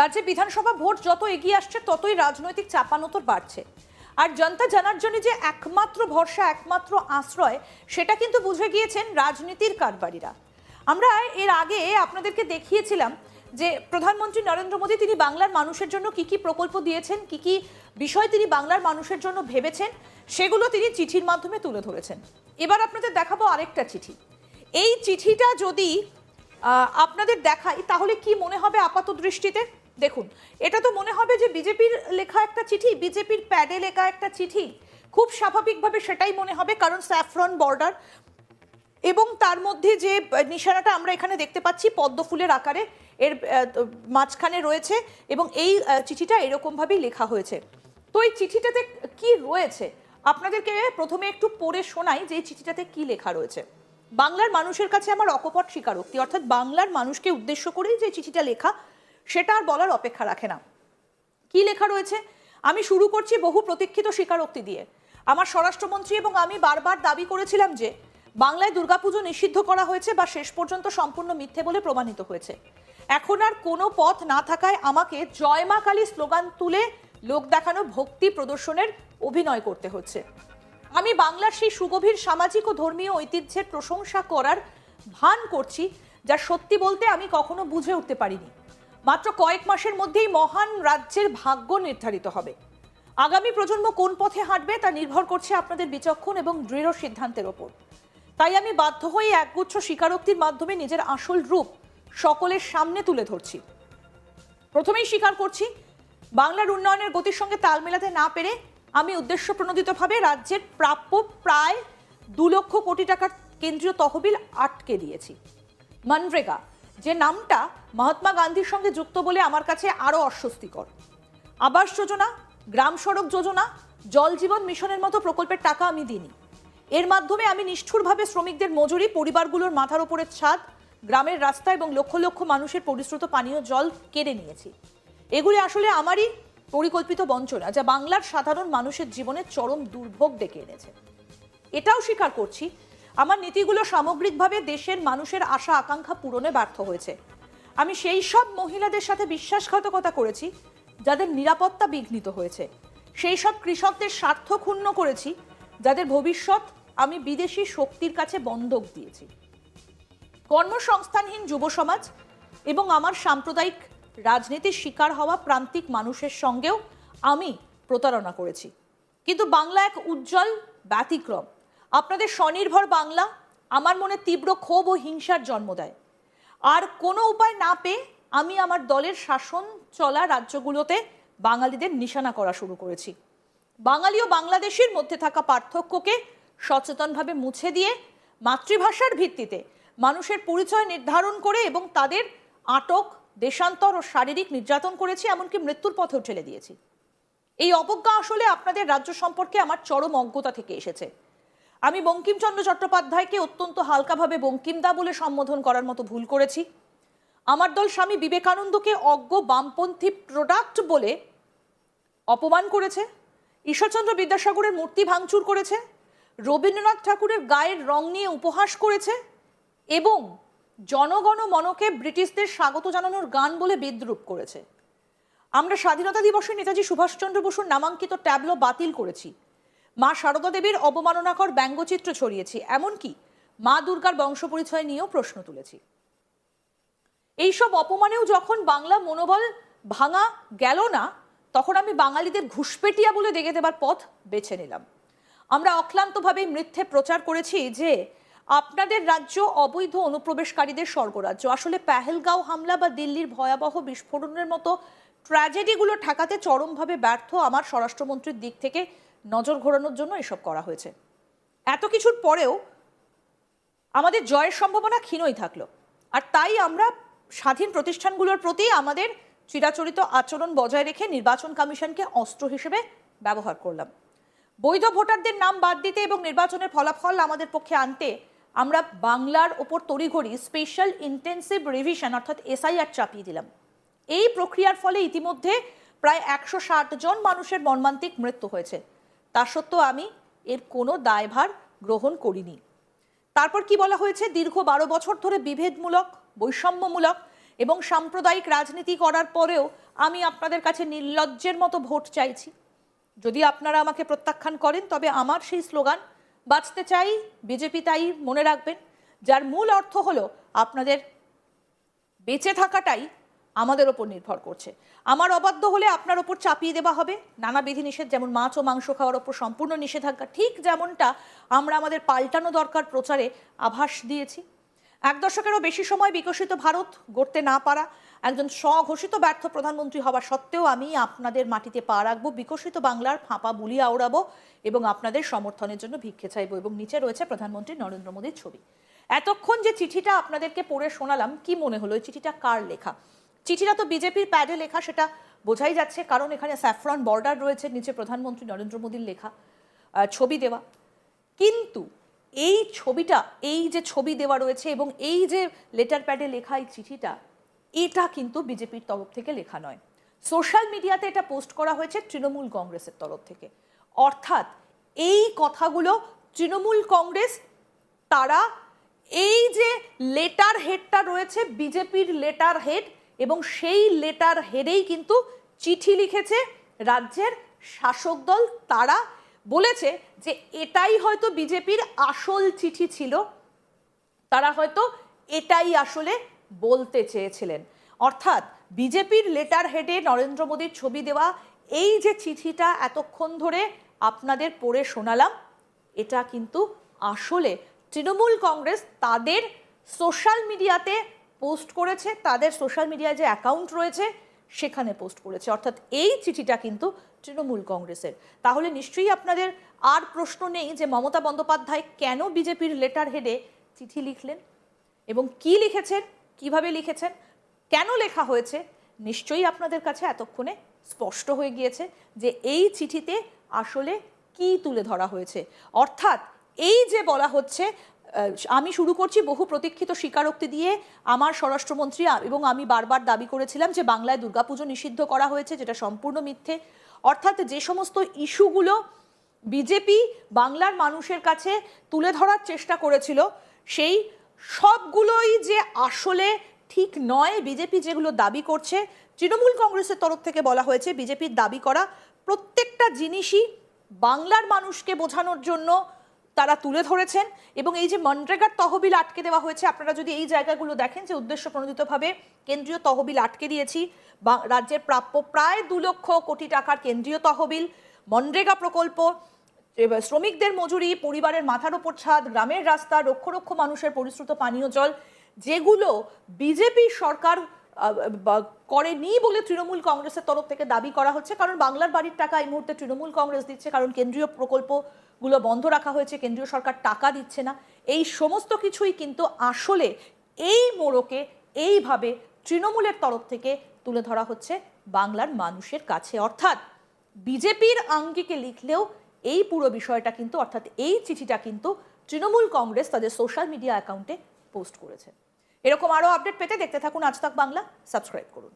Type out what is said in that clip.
রাজ্যে বিধানসভা ভোট যত এগিয়ে আসছে ততই রাজনৈতিক চাপানোতর বাড়ছে। আর জনতা জনার্দনে যে একমাত্র ভরসা, একমাত্র আশ্রয়, সেটা কিন্তু বুঝে গিয়েছেন রাজনীতির কারবারিরা। আমরা এর আগে আপনাদেরকে দেখিয়েছিলাম যে প্রধানমন্ত্রী নরেন্দ্র মোদী তিনি বাংলার মানুষের জন্য কি কি প্রকল্প দিয়েছেন, কি কি বিষয় তিনি বাংলার মানুষের জন্য ভেবেছেন, সেগুলো তিনি চিঠির মাধ্যমে তুলে ধরেছেন। এবার আপনাদের দেখাবো আরেকটা চিঠি। এই চিঠিটা যদি আপনাদের দেখাই তাহলে কি মনে হবে আপাত দৃষ্টিতে? দেখুন, এটা তো মনে হবে যে বিজেপির লেখা একটা চিঠি, বিজেপির প্যাডে লেখা একটা চিঠি। খুব স্বাভাবিকভাবে সেটাই মনে হবে, কারণ স্যাফরন বর্ডার এবং তার মধ্যে যে নিশানাটা আমরা এখানে দেখতে পাচ্ছি পদ্ম ফুলের আকারে এর মাঝখানে রয়েছে, এবং এই চিঠিটা এরকমভাবেই লেখা হয়েছে। তো এই চিঠিটাতে কি রয়েছে আপনাদেরকে প্রথমে একটু পড়ে শোনাই যে এই চিঠিটাতে কি লেখা রয়েছে। বাংলার মানুষের কাছে আমার অকপট স্বীকারোক্তি, অর্থাৎ বাংলার মানুষকে উদ্দেশ্য করেই যে চিঠিটা লেখা সেটা আর বলার অপেক্ষা রাখে না। কি লেখা রয়েছে? আমি শুরু করছি বহু প্রতীক্ষিত স্বীকারোক্তি দিয়ে। আমার স্বরাষ্ট্রমন্ত্রী এবং আমি বারবার দাবি করেছিলাম যে বাংলায় দুর্গাপুজো নিষিদ্ধ করা হয়েছে বা শেষ পর্যন্ত সম্পূর্ণ মিথ্যে বলে প্রমাণিত হয়েছে। এখন আর কোনো পথ না থাকায় আমাকে জয় মা কালী স্লোগান তুলে লোক দেখানো ভক্তি প্রদর্শনের অভিনয় করতে হচ্ছে। আমি বাংলার সেই সুগভীর সামাজিক ও ধর্মীয় ঐতিহ্যের প্রশংসা করার ভান করছি, যা সত্যি বলতে আমি কখনো বুঝে উঠতে পারিনি। মাত্র কয়েক মাসের মধ্যেই মহান রাজ্যের ভাগ্য নির্ধারিত হবে। আগামী প্রজন্ম কোন পথে হাঁটবে তা নির্ভর করছে আপনাদের বিচক্ষণ এবং দৃঢ় সিদ্ধান্তের ওপর। তাই আমি বাধ্য হয়ে একগুচ্ছ স্বীকারোক্তির মাধ্যমে নিজের আসল রূপ সকলের সামনে তুলে ধরছি। প্রথমেই স্বীকার করছি, বাংলার উন্নয়নের গতির সঙ্গে তাল মেলাতে না পেরে আমি উদ্দেশ্য প্রণোদিতভাবে রাজ্যের প্রাপ্য প্রায় 2 লক্ষ কোটি টাকার কেন্দ্রীয় তহবিল আটকে দিয়েছি। মনরেগা, যে নামটা মহাত্মা গান্ধীর সঙ্গে যুক্ত বলে আমার কাছে আরও অস্বস্তিকর, আবাস যোজনা, গ্রাম সড়ক যোজনা, জল জীবন মিশনের মতো প্রকল্পের টাকা আমি দিইনি। এর মাধ্যমে আমি নিষ্ঠুরভাবে শ্রমিকদের মজুরি, পরিবারগুলোর মাথার ওপরের ছাদ, গ্রামের রাস্তা এবং লক্ষ লক্ষ মানুষের পরিশ্রুত পানীয় জল কেড়ে নিয়েছি। এগুলি আসলে আমারই পরিকল্পিত বঞ্চনা, যা বাংলার সাধারণ মানুষের জীবনে চরম দুর্ভোগ ডেকে এনেছে। এটাও স্বীকার করছি, আমার নীতিগুলো সামগ্রিকভাবে দেশের মানুষের আশা আকাঙ্ক্ষা পূরণে ব্যর্থ হয়েছে। আমি সেই সব মহিলাদের সাথে বিশ্বাসঘাতকতা করেছি যাদের নিরাপত্তা বিঘ্নিত হয়েছে, সেই সব কৃষকদের স্বার্থ ক্ষুণ্ণ করেছি যাদের ভবিষ্যৎ আমি বিদেশি শক্তির কাছে বন্ধক দিয়েছি। কর্মসংস্থানহীন যুব সমাজ এবং আমার সাম্প্রদায়িক রাজনীতির শিকার হওয়া প্রান্তিক মানুষের সঙ্গেও আমি প্রতারণা করেছি। কিন্তু বাংলা এক উজ্জ্বল ব্যতিক্রম। আপনাদের স্বনির্ভর বাংলা আমার মনে তীব্র ক্ষোভ ও হিংসার জন্ম দেয়। আর কোনো উপায় না পেয়ে আমি আমার দলের শাসন চলা রাজ্যগুলোতে বাঙালিদের নিশানা করা শুরু করেছি। বাঙালি ও বাংলাদেশের মধ্যে থাকা পার্থক্যকে সচেতনভাবে মুছে দিয়ে মাতৃভাষার ভিত্তিতে মানুষের পরিচয় নির্ধারণ করে এবং তাদের আটক, দেশান্তর ও শারীরিক নির্যাতন করেছি, এমনকি মৃত্যুর পথেও ঠেলে দিয়েছি। এই অবজ্ঞা আসলে আপনাদের রাজ্য সম্পর্কে আমার চরম অজ্ঞতা থেকে এসেছে। আমি বঙ্কিমচন্দ্র চট্টোপাধ্যায়কে অত্যন্ত হালকাভাবে বঙ্কিমদা বলে সম্বোধন করার মতো ভুল করেছি। আমার দল স্বামী বিবেকানন্দকে অজ্ঞ বামপন্থী প্রোডাক্ট বলে অপমান করেছে, ঈশ্বরচন্দ্র বিদ্যাসাগরের মূর্তি ভাঙচুর করেছে, রবীন্দ্রনাথ ঠাকুরের গায়ের রং নিয়ে উপহাস করেছে এবং জনগণ মনকে ব্রিটিশদের স্বাগত জানানোর গান বলে বিদ্রূপ করেছে। আমরা স্বাধীনতা দিবসে নেতাজি সুভাষচন্দ্র বসুর নামাঙ্কিত ট্যাবলো বাতিল করেছি, মা সারদা দেবীর অবমাননাকর ব্যঙ্গচিত্র ছড়িয়েছি, এমনকি মা দুর্গার বংশ পরিচয় নিয়েও প্রশ্ন তুলেছি। এইসব অপমানেও যখন বাংলা মনোবল ভাঙা গেল না, তখন আমি বাঙালিদের ঘুষপেটিয়া বলে দেখে দেবার পথ বেছে নিলাম। আমরা অক্লান্তভাবে মিথ্যে প্রচার করেছি যে আপনাদের রাজ্য অবৈধ অনুপ্রবেশকারীদের স্বর্গরাজ্য। আসলে পেহেলগাঁও হামলা বা দিল্লির ভয়াবহ বিস্ফোরণের মতো ট্র্যাজেডিগুলো ঠেকাতে চরমভাবে ব্যর্থ আমার স্বরাষ্ট্রমন্ত্রীর দিক থেকে নজর ঘোরানোর জন্য এসব করা হয়েছে। এত কিছুর পরেও আমাদের জয়ের সম্ভাবনা ক্ষীণই থাকলো, আর তাই আমরা স্বাধীন প্রতিষ্ঠানগুলোর প্রতি আমাদের চিরাচরিত আচরণ বজায় রেখে নির্বাচন কমিশনকে অস্ত্র হিসেবে ব্যবহার করলাম। বৈধ ভোটারদের নাম বাদ দিতে এবং নির্বাচনের ফলাফল আমাদের পক্ষে আনতে আমরা বাংলার ওপর তড়িঘড়ি স্পেশাল ইন্টেন্সিভ রিভিশন অর্থাৎ এসআইআর চাপিয়ে দিলাম। এই প্রক্রিয়ার ফলে ইতিমধ্যে প্রায় 160 জন মানুষের মর্মান্তিক মৃত্যু হয়েছে। তা সত্ত্বেও আমি এর কোনো দায়ভার গ্রহণ করিনি। তারপর কি বলা হয়েছে? দীর্ঘ 12 বছর ধরে বিভেদমূলক, বৈষম্যমূলক এবং সাম্প্রদায়িক রাজনীতি করার পরেও আমি আপনাদের কাছে নির্লজ্জের মতো ভোট চাইছি। যদি আপনারা আমাকে প্রত্যাখ্যান করেন তবে আমার সেই স্লোগান বাঁচতে চাই বিজেপি, তাই মনে রাখবেন, যার মূল অর্থ হলো আপনাদের বেঁচে থাকাটাই আমাদের ওপর নির্ভর করছে। আমার অবাধ্য হলে আপনার ওপর চাপিয়ে দেওয়া হবে নানা বিধিনিষেধ, যেমন মাছ ও মাংস খাওয়ার ওপর সম্পূর্ণ নিষেধাজ্ঞা, ঠিক যেমনটা আমরা আমাদের পাল্টানো দরকার প্রচারে আভাস দিয়েছি। এক দশকেরও বেশি সময় বিকশিত ভারত গড়তে না পারা, একজন স্বঘোষিত ব্যর্থ প্রধানমন্ত্রী হওয়া সত্ত্বেও আমি আপনাদের মাটিতে পা রাখবো, বিকশিত বাংলার ফাঁপা বুলি আওড়াবো এবং আপনাদের সমর্থনের জন্য ভিক্ষে চাইবো। এবং নিচে রয়েছে প্রধানমন্ত্রী নরেন্দ্র মোদীর ছবি। এতক্ষণ যে চিঠিটা আপনাদেরকে পড়ে শোনালাম, কি মনে হলো এই চিঠিটা কার লেখা? চিঠিটা তো বিজেপির প্যাডে লেখা, সেটা বোঝাই যাচ্ছে, কারণ এখানে স্যাফরন বর্ডার রয়েছে, নিচে প্রধানমন্ত্রী নরেন্দ্র মোদীর লেখা ছবি দেওয়া। কিন্তু এই ছবিটা, এই যে ছবি দেওয়া রয়েছে এবং এই যে লেটার প্যাডে লেখা এই চিঠিটা, এটা কিন্তু বিজেপির তরফ থেকে লেখা নয়। সোশ্যাল মিডিয়াতে এটা পোস্ট করা হয়েছে তৃণমূল কংগ্রেসের তরফ থেকে। অর্থাৎ এই কথাগুলো তৃণমূল কংগ্রেস, তারা এই যে লেটার হেডটা রয়েছে বিজেপির লেটার হেড, এবং সেই লেটার হেডেই কিন্তু চিঠি লিখেছে রাজ্যের শাসক দল। তারা বলেছে যে এটাই হয়তো বিজেপির আসল চিঠি ছিল, তারা হয়তো এটাই আসলে বলতে চেয়েছিলেন। অর্থাৎ বিজেপির লেটার হেডে নরেন্দ্র মোদীর ছবি দেওয়া এই যে চিঠিটা এতক্ষণ ধরে আপনাদের পড়ে শোনালাম, এটা কিন্তু আসলে তৃণমূল কংগ্রেস তাদের সোশ্যাল মিডিয়াতে পোস্ট করেছে, তাদের সোশ্যাল মিডিয়ায় যে অ্যাকাউন্ট রয়েছে সেখানে পোস্ট করেছে। অর্থাৎ এই চিঠিটা কিন্তু তৃণমূল কংগ্রেসের। তাহলে নিশ্চয়ই আপনাদের আর প্রশ্ন নেই যে মমতা বন্দ্যোপাধ্যায় কেন বিজেপির লেটার হেডে চিঠি লিখলেন এবং কি লিখেছেন, কিভাবে লিখেছেন, কেন লেখা হয়েছে। নিশ্চয়ই আপনাদের কাছে এতক্ষণে স্পষ্ট হয়ে গিয়েছে যে এই চিঠিতে আসলে কি তুলে ধরা হয়েছে। অর্থাৎ এই যে বলা হচ্ছে, আমি শুরু করছি বহু প্রতীক্ষিত স্বীকারোক্তি দিয়ে। আমার স্বরাষ্ট্রমন্ত্রী এবং আমি বারবার দাবি করেছিলাম যে বাংলায় দুর্গাপুজো নিষিদ্ধ করা হয়েছে, যেটা সম্পূর্ণ মিথ্যে। অর্থাৎ যে সমস্ত ইস্যুগুলো বিজেপি বাংলার মানুষের কাছে তুলে ধরার চেষ্টা করেছিল, সেই সবগুলোই যে আসলে ঠিক নয়। বিজেপি যেগুলো দাবি করছে, তৃণমূল কংগ্রেসের তরফ থেকে বলা হয়েছে বিজেপির দাবি করা প্রত্যেকটা জিনিসই বাংলার মানুষকে বোঝানোর জন্য তারা তুলে ধরেছেন। এবং এই যে মনরেগার তহবিল আটকে দেওয়া হয়েছে, আপনারা যদি এই জায়গাগুলো দেখেন যে উদ্দেশ্য প্রণোদিতভাবে কেন্দ্রীয় তহবিল আটকে দিয়েছি, রাজ্যের প্রাপ্য প্রায় 2 লক্ষ কোটি টাকার কেন্দ্রীয় তহবিল, মনরেগা প্রকল্প, শ্রমিকদের মজুরি, পরিবারের মাথার ওপর ছাদ, গ্রামের রাস্তা, লক্ষ লক্ষ মানুষের পরিশ্রুত পানীয় জল, যেগুলো বিজেপি সরকার করেনি বলে তৃণমূল কংগ্রেসের তরফ থেকে দাবি করা হচ্ছে। কারণ বাংলার বাড়ির টাকা এই মুহূর্তে তৃণমূল কংগ্রেস দিচ্ছে, কারণ কেন্দ্রীয় প্রকল্পগুলো বন্ধ রাখা হয়েছে, কেন্দ্রীয় সরকার টাকা দিচ্ছে না। এই সমস্ত কিছুই কিন্তু আসলে এই মোড়কে এইভাবে তৃণমূলের তরফ থেকে তুলে ধরা হচ্ছে বাংলার মানুষের কাছে। অর্থাৎ বিজেপির আঙ্গিকে লিখলেও এই পুরো বিষয়টা কিন্তু, অর্থাৎ এই চিঠিটা কিন্তু তৃণমূল কংগ্রেস তাদের সোশ্যাল মিডিয়া অ্যাকাউন্টে পোস্ট করেছে। এরকম আরও আপডেট পেতে দেখতে থাকুন আজ তাক বাংলা, সাবস্ক্রাইব করুন।